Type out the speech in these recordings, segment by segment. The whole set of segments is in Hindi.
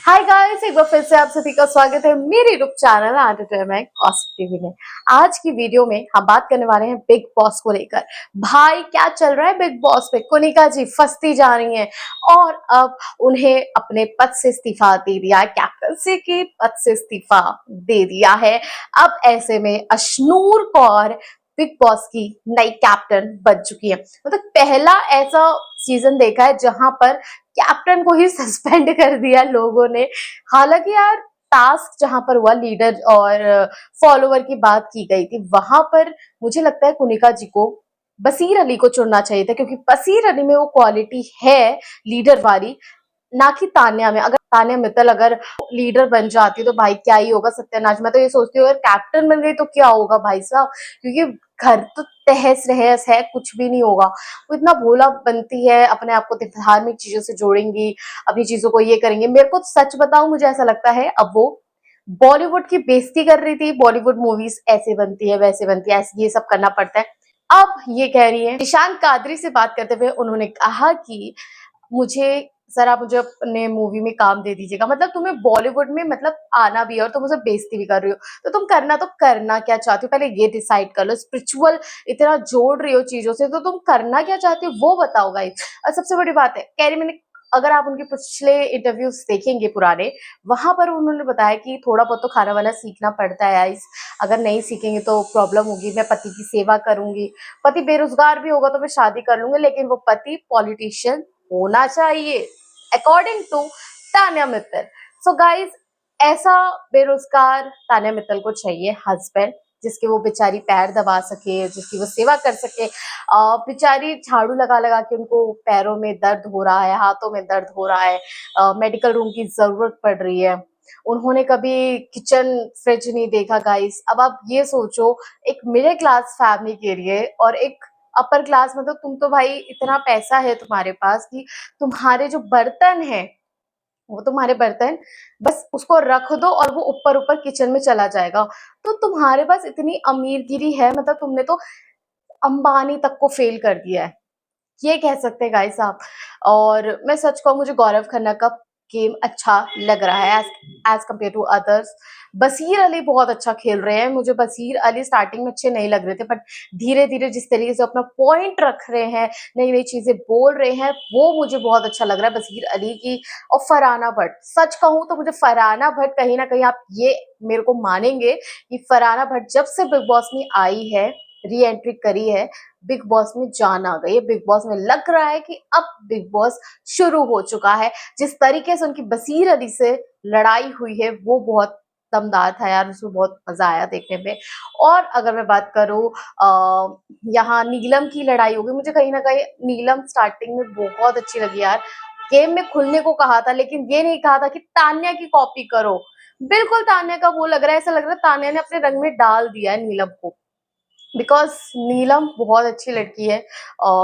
हाय गाइस, एक बार फिर से आप सभी का स्वागत है मेरे YouTube channel entertainment cost TV में। आज की वीडियो में हम बात करने वाले हैं बिग बॉस को लेकर। भाई क्या चल रहा है बिग बॉस पे। कुनिका जी फंसती जा रही हैं और अब उन्हें अपने पद से इस्तीफा दे दिया है, कैप्टनसी के पद से इस्तीफा दे दिया है। अब ऐसे में अशनूर कौर बिग बॉस की नई कैप्टन बन चुकी है। मतलब पहला ऐसा सीजन देखा है जहां पर कैप्टन को ही सस्पेंड कर दिया लोगों ने। हालांकि यार टास्क जहां पर हुआ लीडर और फॉलोवर की बात की गई थी, वहां पर मुझे लगता है कुनिका जी को बसीर अली को चुनना चाहिए था, क्योंकि बसीर अली में वो क्वालिटी है लीडर वाली, ना कि तान्या में। अगर तान्या मित्तल अगर लीडर बन जाती तो भाई क्या ही होगा, सत्यानाश। मैं तो ये सोचती हूँ अगर कैप्टन बन गई तो क्या होगा भाई साहब, क्योंकि घर तो तहस नहस है, कुछ भी नहीं होगा। वो इतना भोला बनती है, अपने आप को धार्मिक चीजों से जोड़ेंगी, अपनी चीजों को ये करेंगे। मेरे को सच बताऊं, मुझे ऐसा लगता है अब वो बॉलीवुड की बेइज्जती कर रही थी। बॉलीवुड मूवीज ऐसे बनती है वैसे बनती है, ऐसे ये सब करना पड़ता है। अब ये कह रही है। ईशान कादरी से बात करते हुए उन्होंने कहा कि मुझे सर आप मुझे अपने मूवी में काम दे दीजिएगा। मतलब तुम्हें बॉलीवुड में मतलब आना भी है और तुम उसे बेइज्जती भी कर रही हो, तो तुम करना क्या चाहती हो पहले ये डिसाइड कर लो। स्पिरिचुअल इतना जोड़ रही हो चीजों से, तो तुम करना क्या चाहती हो वो बताओ गाइस। और सबसे बड़ी बात है, कैरी मैंने अगर आप उनके पिछले इंटरव्यूज देखेंगे पुराने, वहां पर उन्होंने बताया कि थोड़ा बहुत तो खाना वाना सीखना पड़ता है गाइस। अगर नहीं सीखेंगे तो प्रॉब्लम होगी। मैं पति की सेवा करूंगी, पति बेरोजगार भी होगा तो मैं शादी कर लूंगी, लेकिन वो पति पॉलिटिशियन होना चाहिए according to Tanya Mittal. So guys, ऐसा बेरोजगार तान्या मित्तल को चाहिए हस्बैंड, जिसके वो बेचारी पैर दबा सके, जिसकी वो सेवा कर सके। बेचारी झाड़ू लगा लगा के उनको पैरों में दर्द हो रहा है, हाथों में दर्द हो रहा है, मेडिकल रूम की जरूरत पड़ रही है। उन्होंने कभी किचन फ्रिज नहीं देखा गाइस। अब आप ये सोचो, एक मिडिल क्लास फैमिली के लिए और एक अपर क्लास, मतलब तुम तो भाई इतना पैसा है तुम्हारे पास कि तुम्हारे जो बर्तन है, वो तुम्हारे बर्तन बस उसको रख दो और वो ऊपर ऊपर किचन में चला जाएगा। तो तुम्हारे पास इतनी अमीरगिरी है, मतलब तुमने तो अंबानी तक को फेल कर दिया है, ये कह सकते हैं गाइस आप। और मैं सच कहूँ, मुझे गौरव खन्ना का गेम अच्छा लग रहा है as as compare to others. Basir Ali बहुत अच्छा खेल रहे हैं। मुझे बसीर अली स्टार्टिंग में अच्छे नहीं लग रहे थे, बट धीरे धीरे जिस तरीके से अपना पॉइंट रख रहे हैं, नई नई चीजें बोल रहे हैं, वो मुझे बहुत अच्छा लग रहा है बसीर अली की। और फरहाना भट्ट, सच कहूँ तो मुझे फरहाना भट्ट कहीं ना कहीं, आप ये मेरे को मानेंगे कि फरहाना भट्ट जब से बिग बॉस में आई है, री एंट्री करी है, बिग बॉस में जान आ गई है। बिग बॉस में लग रहा है कि अब बिग बॉस शुरू हो चुका है। जिस तरीके से उनकी बसीर अली से लड़ाई हुई है वो बहुत दमदार था यार, उसमें बहुत मजा आया देखने में। और अगर मैं बात करूं, यहाँ नीलम की लड़ाई होगी, मुझे कहीं ना कहीं नीलम स्टार्टिंग में बहुत अच्छी लगी यार। गेम में खुलने को कहा था, लेकिन ये नहीं कहा था कि तान्या की कॉपी करो। बिल्कुल तान्या का वो लग रहा है, ऐसा लग रहा है तान्या ने अपने रंग में डाल दिया है नीलम को। बिकॉज नीलम बहुत अच्छी लड़की है।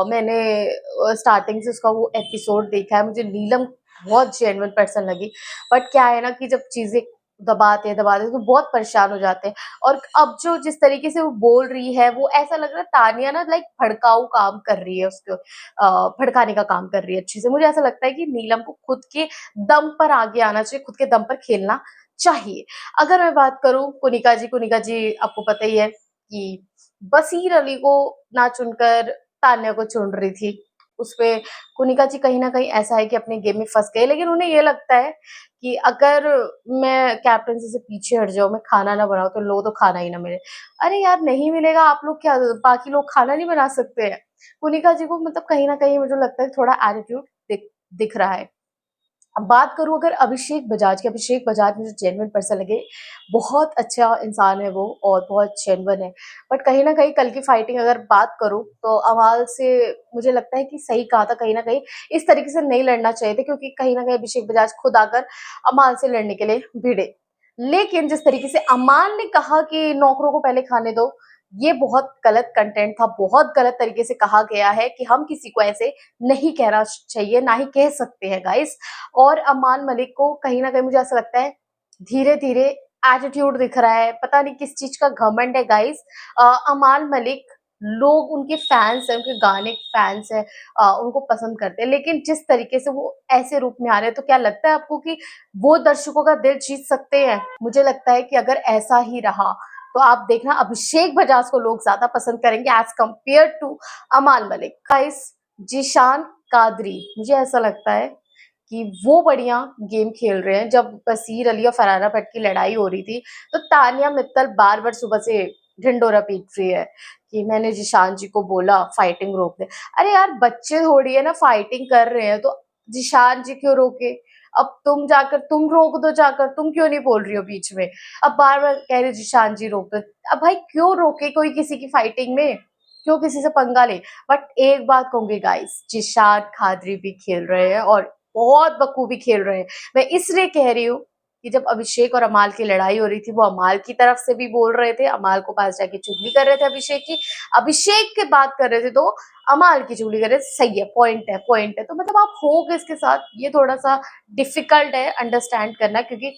मैंने स्टार्टिंग से उसका वो एपिसोड देखा है, मुझे नीलम बहुत जेन्युइन पर्सन लगी। बट क्या है ना कि जब चीजें दबाते दबाते तो बहुत परेशान हो जाते हैं। और अब जो जिस तरीके से वो बोल रही है, वो ऐसा लग रहा है तानिया ना लाइक भड़काऊ काम कर रही है, उसको भड़काने का काम कर रही है अच्छे से। मुझे ऐसा लगता है कि नीलम को खुद के दम पर आगे आना चाहिए, खुद के दम पर खेलना चाहिए। अगर मैं बात करूं कुनिका जी आपको पता ही है कि बसीर अली को ना चुनकर तान्या को चुन रही थी। उसपे कुनिका जी कहीं ना कहीं ऐसा है कि अपने गेम में फंस गए, लेकिन उन्हें ये लगता है कि अगर मैं कैप्टनसी से पीछे हट जाऊं, मैं खाना ना बनाऊं, तो लोग तो खाना ही ना मिले। अरे यार नहीं मिलेगा, आप लोग क्या बाकी लोग खाना नहीं बना सकते हैं। कुनिका जी को मतलब कहीं ना कहीं मुझे लगता है थोड़ा एटीट्यूड दिख रहा है। अब बात करूं अगर अभिषेक बजाज की, अभिषेक बजाज मुझे जेन्युइन पर्सन लगे। बहुत अच्छा इंसान है वो और बहुत जेन्युइन है। बट कहीं ना कहीं कल की फाइटिंग अगर बात करूं तो अमाल से मुझे लगता है कि सही कहा था, कहीं ना कहीं इस तरीके से नहीं लड़ना चाहिए था, क्योंकि कहीं ना कहीं अभिषेक बजाज खुद आकर अमाल से लड़ने के लिए भिड़े। लेकिन जिस तरीके से अमाल ने कहा कि नौकरों को पहले खाने दो, ये बहुत गलत कंटेंट था। बहुत गलत तरीके से कहा गया है कि हम किसी को ऐसे नहीं कहना चाहिए, ना ही कह सकते हैं गाइस। और अमान मलिक को कहीं ना कहीं मुझे ऐसा लगता है धीरे धीरे एटीट्यूड दिख रहा है, पता नहीं किस चीज का घमंड है गाइस। अमान मलिक लोग उनके फैन्स हैं, उनके गाने के फैन्स हैं, उनको पसंद करते हैं। लेकिन जिस तरीके से वो ऐसे रूप में आ रहे हैं, तो क्या लगता है आपको कि वो दर्शकों का दिल जीत सकते हैं? मुझे लगता है कि अगर ऐसा ही रहा, तो आप देखना अभिषेक बजाज को लोग ज़्यादा पसंद करेंगे एज़ कम्पेयर टू अमाल मलिक। गाइस, ज़ीशान कादरी, मुझे ऐसा लगता है कि वो बढ़िया गेम खेल रहे हैं। जब बशीर अली और फरहाना भट्ट की लड़ाई हो रही थी, तो तानिया मित्तल बार-बार सुबह से ढिंढोरा पीट रही है कि मैंने जिशान जी को बोला फाइटिंग रोक दे। अरे यार, बच्चे थोड़ी है ना, फाइटिंग कर रहे हैं, तो जिशान जी क्यों रोके? अब तुम जाकर तुम रोक दो जाकर, तुम क्यों नहीं बोल रही हो बीच में? अब बार-बार कह रहे जिशान जी रोक दो। अब भाई क्यों रोके कोई किसी की फाइटिंग में? क्यों किसी से पंगा ले? बट एक बात कहूँगी गाइस, जिशान कादरी भी खेल रहे हैं और बहुत बखूबी खेल रहे हैं। मैं इसलिए कह रही हूँ कि जब अभिषेक और अमाल की लड़ाई हो रही थी, वो अमाल की तरफ से भी बोल रहे थे, अमाल को पास जाके चुगली कर रहे थे अभिषेक की, अभिषेक की बात कर रहे थे तो अमाल की चुगली कर रहे थे। सही है, पॉइंट है, पॉइंट है। तो मतलब आप हो किसके साथ, ये थोड़ा-सा डिफ़िकल्ट है अंडरस्टैंड करना, क्योंकि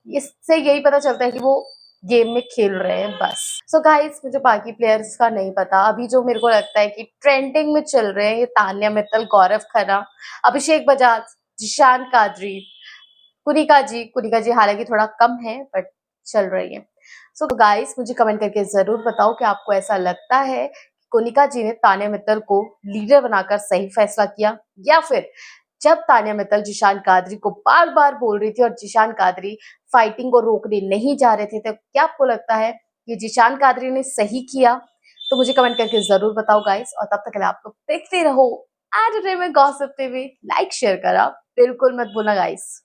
इससे यही पता चलता है कि वो गेम में खेल रहे हैं बस। सो गाइस, मुझे बाकी प्लेयर्स का नहीं पता। अभी जो मेरे को लगता है कि ट्रेंडिंग में चल रहे हैं, ये तान्या मित्तल, गौरव खन्ना, अभिषेक बजाज, जिशान कादरी, कुनिका जी हालांकि थोड़ा कम है बट चल रही है। सो गाइस, मुझे कमेंट करके जरूर बताओ कि आपको ऐसा लगता है कि कुनिका जी ने तान्या मित्तल को लीडर बनाकर सही फैसला किया, या फिर जब तान्या मित्तल जिशान कादरी को बार बार बोल रही थी और जिशान कादरी फाइटिंग को रोकने नहीं जा रहे थे, तो क्या आपको लगता है कि जिशान कादरी ने सही किया? तो मुझे कमेंट करके जरूर बताओ गाइस, और तब तक के लिए आप लोग देखते रहो entertainment gossip TV. Like share करा बिल्कुल मत भूलना गाइस।